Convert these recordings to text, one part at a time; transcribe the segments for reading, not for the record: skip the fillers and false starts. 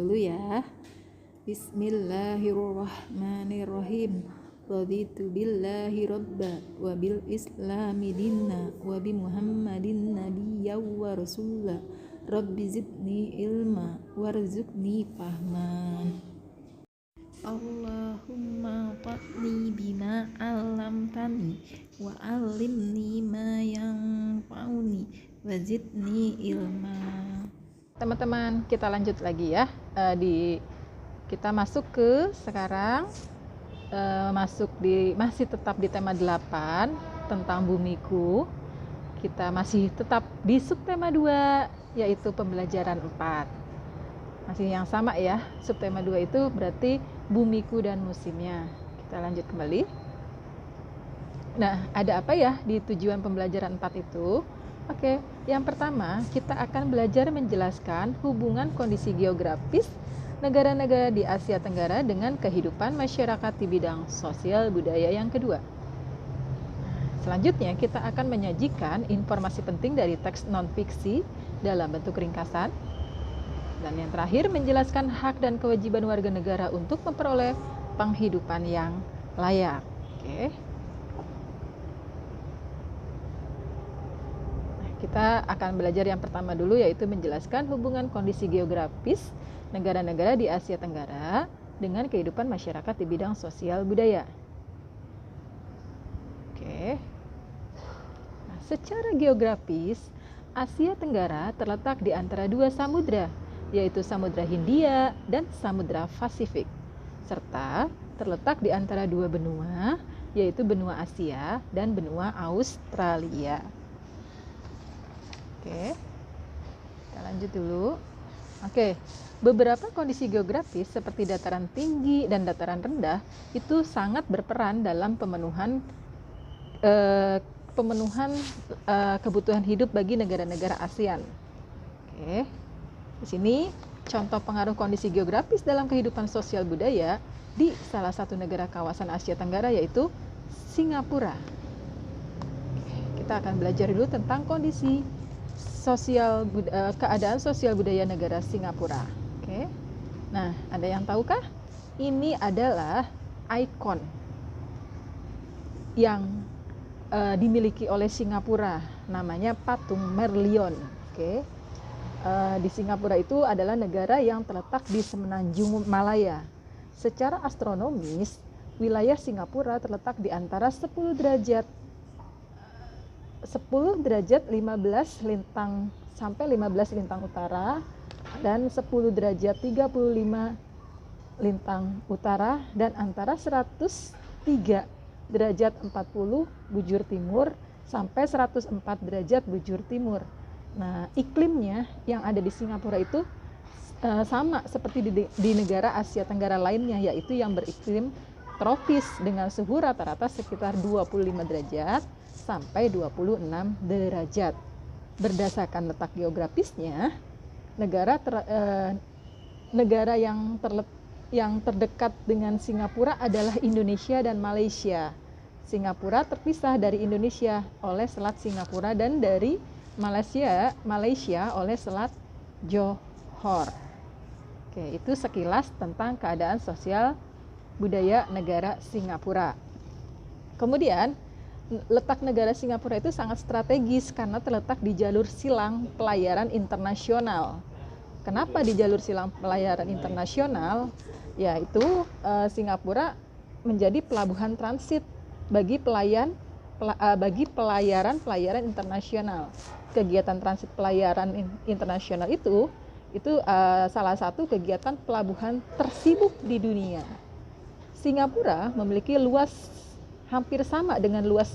dulu ya. Bismillahirrahmanirrahim. Raditu billahi rabba wa bil islami dinna wa bi muhammadin nabiyya wa rasulah. Rabbi zidni ilma warzuqni fahman. Allahumma fa'ni bima 'allamtani wa 'allimni ma yanfa'uni wa zidni ilma. Teman-teman, kita lanjut lagi ya. Kita masuk ke sekarang masih tetap di tema 8 tentang bumiku. Kita masih tetap di subtema 2 yaitu pembelajaran 4. Masih yang sama ya. Subtema 2 itu berarti bumiku dan musimnya. Kita lanjut kembali. Nah, ada apa ya di tujuan pembelajaran 4 itu? Oke, yang pertama kita akan belajar menjelaskan hubungan kondisi geografis negara-negara di Asia Tenggara dengan kehidupan masyarakat di bidang sosial budaya yang kedua. Selanjutnya kita akan menyajikan informasi penting dari teks non-fiksi dalam bentuk ringkasan. Dan yang terakhir menjelaskan hak dan kewajiban warga negara untuk memperoleh penghidupan yang layak. Oke. Kita akan belajar yang pertama dulu yaitu menjelaskan hubungan kondisi geografis negara-negara di Asia Tenggara dengan kehidupan masyarakat di bidang sosial budaya. Oke. Nah, secara geografis, Asia Tenggara terletak di antara dua samudra, yaitu Samudra Hindia dan Samudra Pasifik, serta terletak di antara dua benua, yaitu benua Asia dan benua Australia. Oke, kita lanjut dulu. Oke, beberapa kondisi geografis seperti dataran tinggi dan dataran rendah itu sangat berperan dalam pemenuhan kebutuhan hidup bagi negara-negara ASEAN. Oke, di sini contoh pengaruh kondisi geografis dalam kehidupan sosial budaya di salah satu negara kawasan Asia Tenggara yaitu Singapura. Oke, kita akan belajar dulu tentang kondisi keadaan sosial budaya negara Singapura. Oke. Nah, ada yang tahukah? Ini adalah ikon yang dimiliki oleh Singapura, namanya patung Merlion. Oke. Di Singapura itu adalah negara yang terletak di semenanjung Malaya. Secara astronomis, wilayah Singapura terletak di antara 10 derajat 15 lintang sampai 15 lintang utara dan 10 derajat 35 lintang utara dan antara 103 derajat 40 bujur timur sampai 104 derajat bujur timur. Nah, iklimnya yang ada di Singapura itu sama seperti di negara Asia Tenggara lainnya, yaitu yang beriklim tropis dengan suhu rata-rata sekitar 25 derajat sampai 26 derajat. Berdasarkan letak geografisnya, negara yang terdekat dengan Singapura adalah Indonesia dan Malaysia. Singapura terpisah dari Indonesia oleh Selat Singapura dan dari Malaysia oleh Selat Johor. Oke, itu sekilas tentang keadaan sosial budaya negara Singapura. Kemudian letak negara Singapura itu sangat strategis karena terletak di jalur silang pelayaran internasional. Kenapa di jalur silang pelayaran internasional? Yaitu Singapura menjadi pelabuhan transit bagi pelayaran internasional. Kegiatan transit pelayaran internasional itu salah satu kegiatan pelabuhan tersibuk di dunia. Singapura memiliki luas hampir sama dengan luas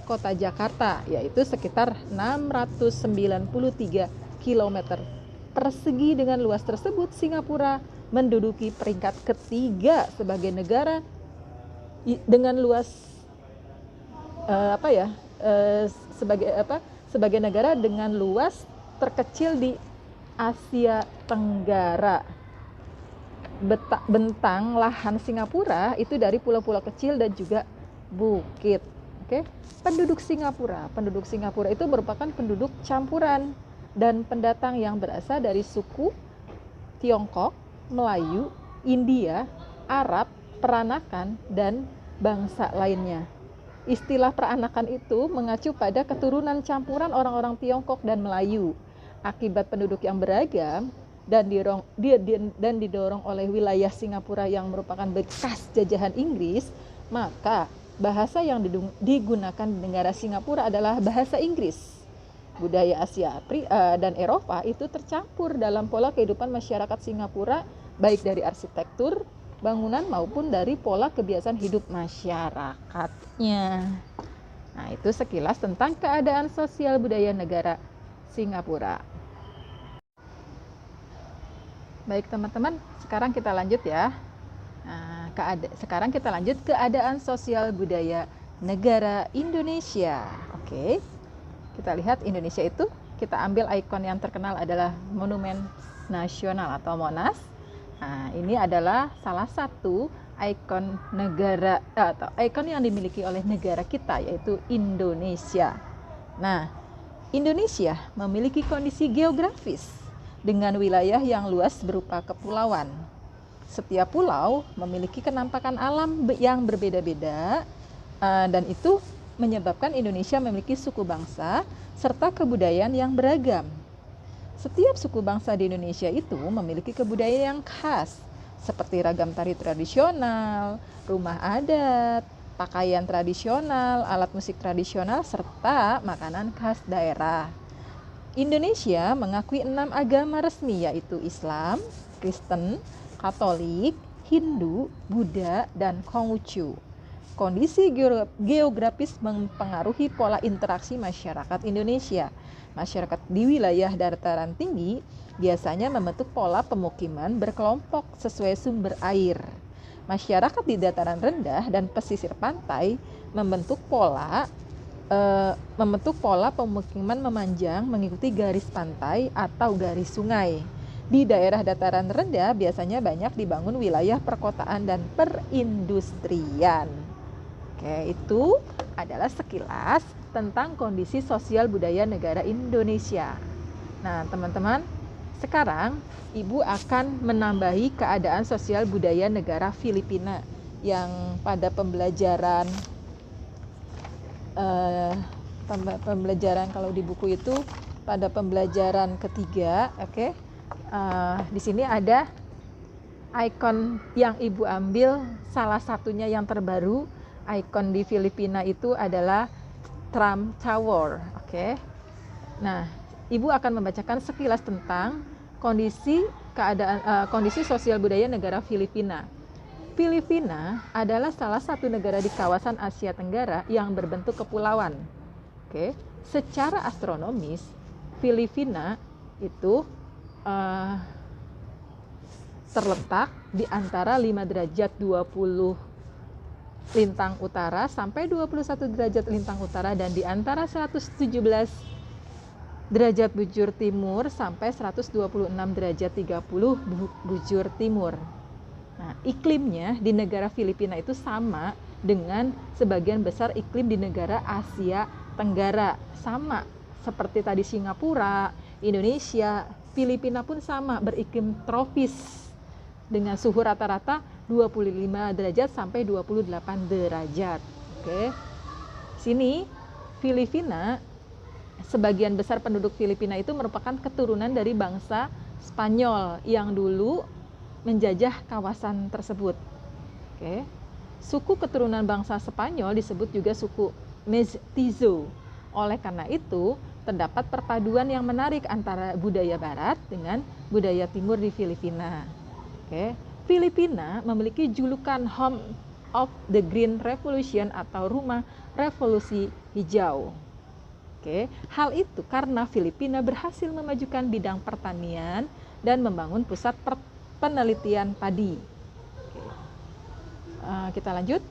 kota Jakarta, yaitu sekitar 693 km persegi. Dengan luas tersebut, Singapura menduduki peringkat ketiga sebagai negara dengan luas sebagai negara dengan luas terkecil di Asia Tenggara. Bentang lahan Singapura itu dari pulau-pulau kecil dan juga bukit. Oke. Penduduk Singapura itu merupakan penduduk campuran dan pendatang yang berasal dari suku Tiongkok, Melayu, India, Arab, Peranakan, dan bangsa lainnya. Istilah peranakan itu mengacu pada keturunan campuran orang-orang Tiongkok dan Melayu. Akibat penduduk yang beragam dan didorong oleh wilayah Singapura yang merupakan bekas jajahan Inggris, maka bahasa yang digunakan di negara Singapura adalah bahasa Inggris. Budaya Asia dan Eropa itu tercampur dalam pola kehidupan masyarakat Singapura, baik dari arsitektur, bangunan maupun dari pola kebiasaan hidup masyarakatnya. Nah, itu sekilas tentang keadaan sosial budaya negara Singapura. Baik teman-teman, sekarang kita lanjut ya. Nah, sekarang kita lanjut keadaan sosial budaya negara Indonesia. Oke, kita lihat Indonesia itu, kita ambil ikon yang terkenal adalah Monumen Nasional atau Monas. Nah, ini adalah salah satu ikon negara atau ikon yang dimiliki oleh negara kita, yaitu Indonesia. Nah, Indonesia memiliki kondisi geografis dengan wilayah yang luas berupa kepulauan. Setiap pulau memiliki kenampakan alam yang berbeda-beda, dan itu menyebabkan Indonesia memiliki suku bangsa serta kebudayaan yang beragam. Setiap suku bangsa di Indonesia itu memiliki kebudayaan yang khas, seperti ragam tari tradisional, rumah adat, pakaian tradisional, alat musik tradisional, serta makanan khas daerah. Indonesia mengakui 6 agama resmi, yaitu Islam, Kristen, Katolik, Hindu, Buddha, dan Konghucu. Kondisi geografis mempengaruhi pola interaksi masyarakat Indonesia. Masyarakat di wilayah dataran tinggi biasanya membentuk pola pemukiman berkelompok sesuai sumber air. Masyarakat di dataran rendah dan pesisir pantai membentuk pola pemukiman memanjang mengikuti garis pantai atau garis sungai. Di daerah dataran rendah biasanya banyak dibangun wilayah perkotaan dan perindustrian. Oke, itu adalah sekilas tentang kondisi sosial budaya negara Indonesia. Nah, teman-teman, sekarang Ibu akan menambahi keadaan sosial budaya negara Filipina yang pada pembelajaran kalau di buku itu pada pembelajaran ketiga, oke. Di sini ada ikon yang Ibu ambil, salah satunya yang terbaru. Ikon di Filipina itu adalah Trump Tower, oke. Nah, Ibu akan membacakan sekilas tentang kondisi sosial budaya negara Filipina. Filipina adalah salah satu negara di kawasan Asia Tenggara yang berbentuk kepulauan. Oke, secara astronomis, Filipina itu terletak di antara 5 derajat 20 lintang utara sampai 21 derajat lintang utara, dan di antara 117 derajat bujur timur sampai 126 derajat 30 bujur timur. Nah, iklimnya di negara Filipina itu sama dengan sebagian besar iklim di negara Asia Tenggara. Sama seperti tadi Singapura, Indonesia, Filipina pun sama beriklim tropis dengan suhu rata-rata 25 derajat sampai 28 derajat. Oke. Sini Filipina, sebagian besar penduduk Filipina itu merupakan keturunan dari bangsa Spanyol yang dulu menjajah kawasan tersebut. Oke. Suku keturunan bangsa Spanyol disebut juga suku Mestizo. Oleh karena itu, terdapat perpaduan yang menarik antara budaya barat dengan budaya timur di Filipina. Oke. Filipina memiliki julukan Home of the Green Revolution atau rumah revolusi hijau. Oke. Hal itu karena Filipina berhasil memajukan bidang pertanian dan membangun pusat penelitian padi. Oke. Kita lanjut.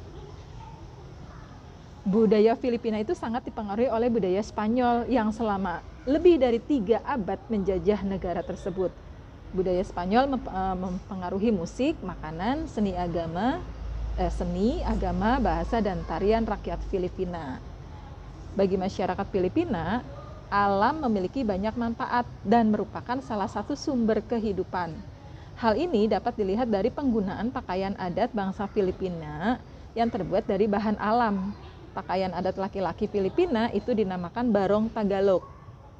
Budaya Filipina itu sangat dipengaruhi oleh budaya Spanyol yang selama lebih dari 3 abad menjajah negara tersebut. Budaya Spanyol mempengaruhi musik, makanan, seni, agama, bahasa, dan tarian rakyat Filipina. Bagi masyarakat Filipina, alam memiliki banyak manfaat dan merupakan salah satu sumber kehidupan. Hal ini dapat dilihat dari penggunaan pakaian adat bangsa Filipina yang terbuat dari bahan alam. Pakaian adat laki-laki Filipina itu dinamakan barong Tagalog.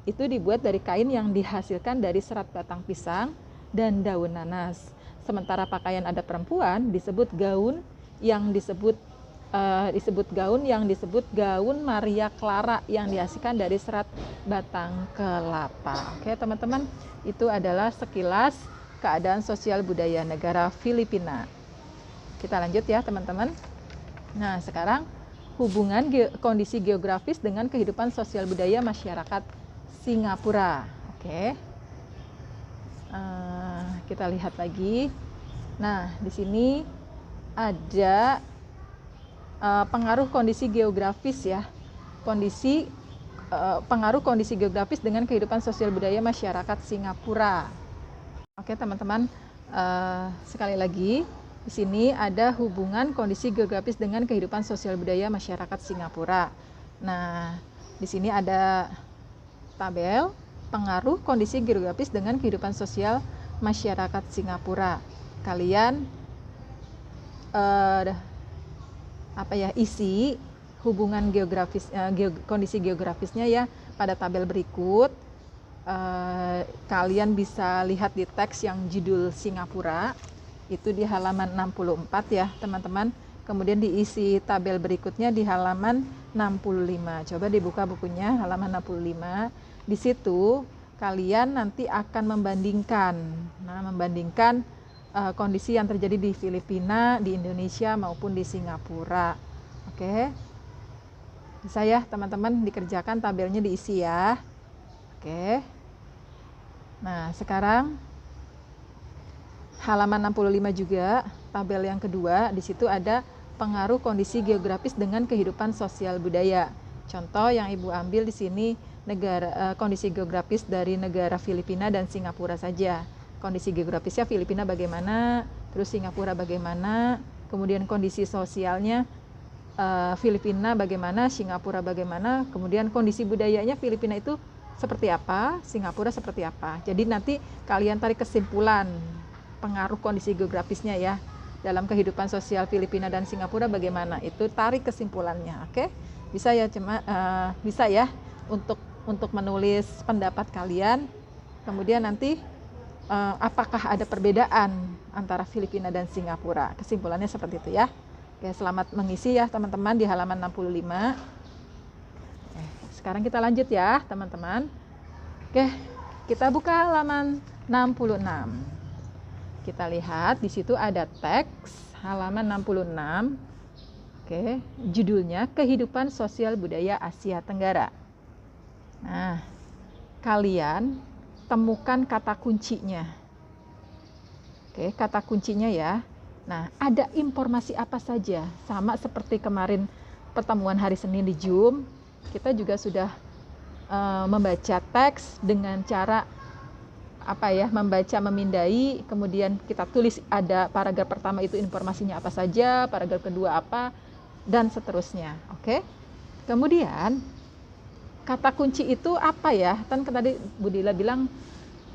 Itu dibuat dari kain yang dihasilkan dari serat batang pisang dan daun nanas. Sementara pakaian adat perempuan disebut gaun yang disebut gaun Maria Clara yang dihasilkan dari serat batang kelapa. Oke, teman-teman, itu adalah sekilas keadaan sosial budaya negara Filipina. Kita lanjut ya, teman-teman. Nah, sekarang hubungan kondisi geografis dengan kehidupan sosial budaya masyarakat Singapura. Oke. Kita lihat lagi. Nah, di sini ada pengaruh kondisi geografis ya. Pengaruh kondisi geografis dengan kehidupan sosial budaya masyarakat Singapura. Oke, teman-teman, sekali lagi di sini ada hubungan kondisi geografis dengan kehidupan sosial budaya masyarakat Singapura. Nah, di sini ada tabel pengaruh kondisi geografis dengan kehidupan sosial masyarakat Singapura. Kalian isi hubungan kondisi geografisnya ya pada tabel berikut. Kalian bisa lihat di teks yang judul Singapura itu di halaman 64 ya, teman-teman. Kemudian diisi tabel berikutnya di halaman 65. Coba dibuka bukunya halaman 65. Di situ kalian nanti akan membandingkan kondisi yang terjadi di Filipina, di Indonesia maupun di Singapura. Oke. Bisa ya, teman-teman, dikerjakan tabelnya diisi ya. Oke. Nah, sekarang halaman 65 juga, tabel yang kedua, di situ ada pengaruh kondisi geografis dengan kehidupan sosial budaya. Contoh yang Ibu ambil di sini kondisi geografis dari negara Filipina dan Singapura saja. Kondisi geografisnya Filipina bagaimana, terus Singapura bagaimana, kemudian kondisi sosialnya Filipina bagaimana, Singapura bagaimana, kemudian kondisi budayanya Filipina itu seperti apa, Singapura seperti apa. Jadi nanti kalian tarik kesimpulan pengaruh kondisi geografisnya ya dalam kehidupan sosial Filipina dan Singapura bagaimana, itu tarik kesimpulannya. Oke, bisa ya, bisa ya untuk menulis pendapat kalian. Kemudian nanti apakah ada perbedaan antara Filipina dan Singapura, kesimpulannya seperti itu ya. Oke, selamat mengisi ya teman-teman di halaman 65. Sekarang kita lanjut ya teman-teman. Oke, kita buka halaman 66. Kita lihat di situ ada teks halaman 66. Oke, judulnya Kehidupan Sosial Budaya Asia Tenggara. Nah, kalian temukan kata kuncinya. Oke, kata kuncinya ya. Nah, ada informasi apa saja? Sama seperti kemarin pertemuan hari Senin di Zoom, kita juga sudah membaca teks dengan cara membaca memindai, kemudian kita tulis ada paragraf pertama itu informasinya apa saja, paragraf kedua apa, dan seterusnya. Oke. Kemudian kata kunci itu apa ya? Kan tadi Bu Dila bilang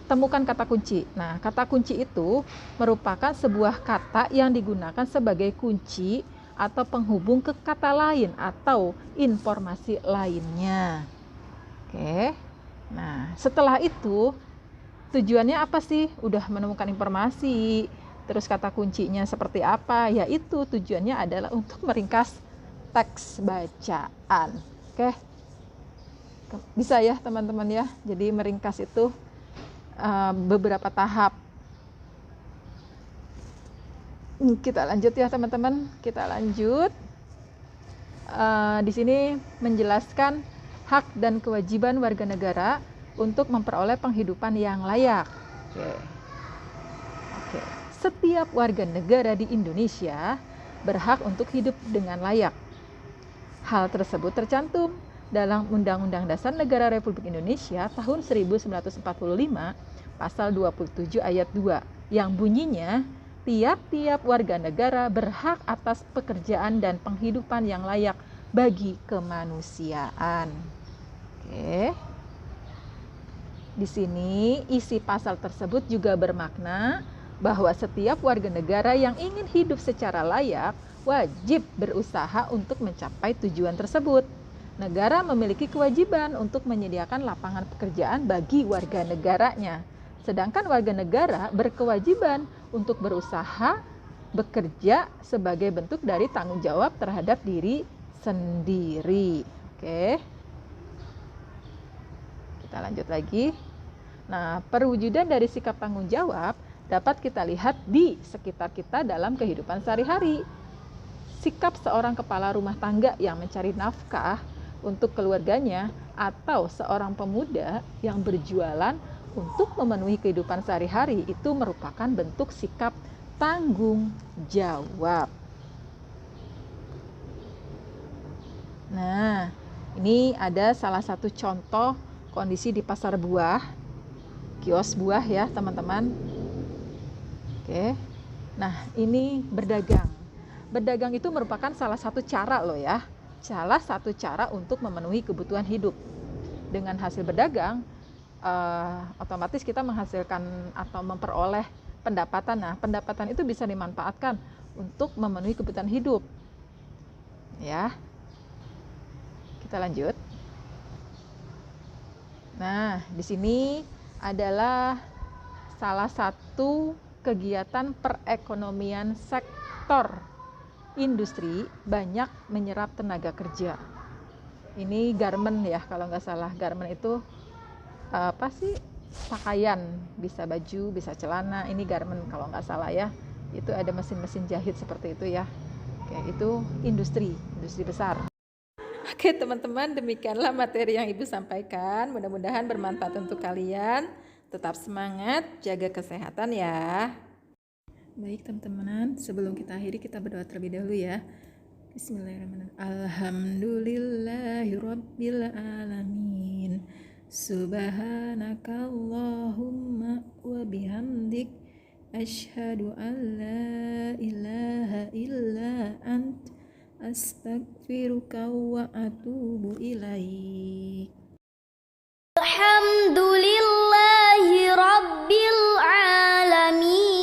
temukan kata kunci. Nah, kata kunci itu merupakan sebuah kata yang digunakan sebagai kunci atau penghubung ke kata lain atau informasi lainnya. Oke. Nah, setelah itu tujuannya apa sih? Udah menemukan informasi, terus kata kuncinya seperti apa? Yaitu tujuannya adalah untuk meringkas teks bacaan. Oke. Bisa ya teman-teman ya. Jadi meringkas itu beberapa tahap. Kita lanjut ya teman-teman. Kita lanjut. Di sini menjelaskan hak dan kewajiban warga negara untuk memperoleh penghidupan yang layak. Oke. Setiap warga negara di Indonesia berhak untuk hidup dengan layak. Hal tersebut tercantum dalam Undang-Undang Dasar Negara Republik Indonesia tahun 1945 pasal 27 ayat 2 yang bunyinya tiap-tiap warga negara berhak atas pekerjaan dan penghidupan yang layak bagi kemanusiaan. Oke. Di sini isi pasal tersebut juga bermakna bahwa setiap warga negara yang ingin hidup secara layak wajib berusaha untuk mencapai tujuan tersebut. Negara memiliki kewajiban untuk menyediakan lapangan pekerjaan bagi warga negaranya. Sedangkan warga negara berkewajiban untuk berusaha bekerja sebagai bentuk dari tanggung jawab terhadap diri sendiri. Oke. Kita lanjut lagi. Nah, perwujudan dari sikap tanggung jawab dapat kita lihat di sekitar kita dalam kehidupan sehari-hari. Sikap seorang kepala rumah tangga yang mencari nafkah untuk keluarganya atau seorang pemuda yang berjualan untuk memenuhi kehidupan sehari-hari itu merupakan bentuk sikap tanggung jawab. Nah, ini ada salah satu contoh kondisi di pasar buah, kios buah ya teman-teman. Oke. Nah, ini berdagang. Berdagang itu merupakan salah satu cara loh ya. Salah satu cara untuk memenuhi kebutuhan hidup. Dengan hasil berdagang, otomatis kita menghasilkan atau memperoleh pendapatan. Nah, pendapatan itu bisa dimanfaatkan untuk memenuhi kebutuhan hidup. Ya. Kita lanjut. Nah, di sini adalah salah satu kegiatan perekonomian sektor industri banyak menyerap tenaga kerja. Ini garment ya, kalau nggak salah. Garment itu apa sih? Pakaian, bisa baju, bisa celana. Ini garment kalau nggak salah ya. Itu ada mesin-mesin jahit seperti itu ya. Oke, itu industri besar. Oke teman-teman, demikianlah materi yang Ibu sampaikan. Mudah-mudahan bermanfaat untuk kalian. Tetap semangat, jaga kesehatan ya. Baik teman-teman, sebelum kita akhiri kita berdoa terlebih dahulu ya. Bismillahirrahmanirrahim. Alhamdulillahirabbil alamin. Subhanakallahumma wa bihamdik asyhadu an la ilaha illa ant astaghfiruka wa atubu ilaik. Alhamdulillahi rabbil alamin.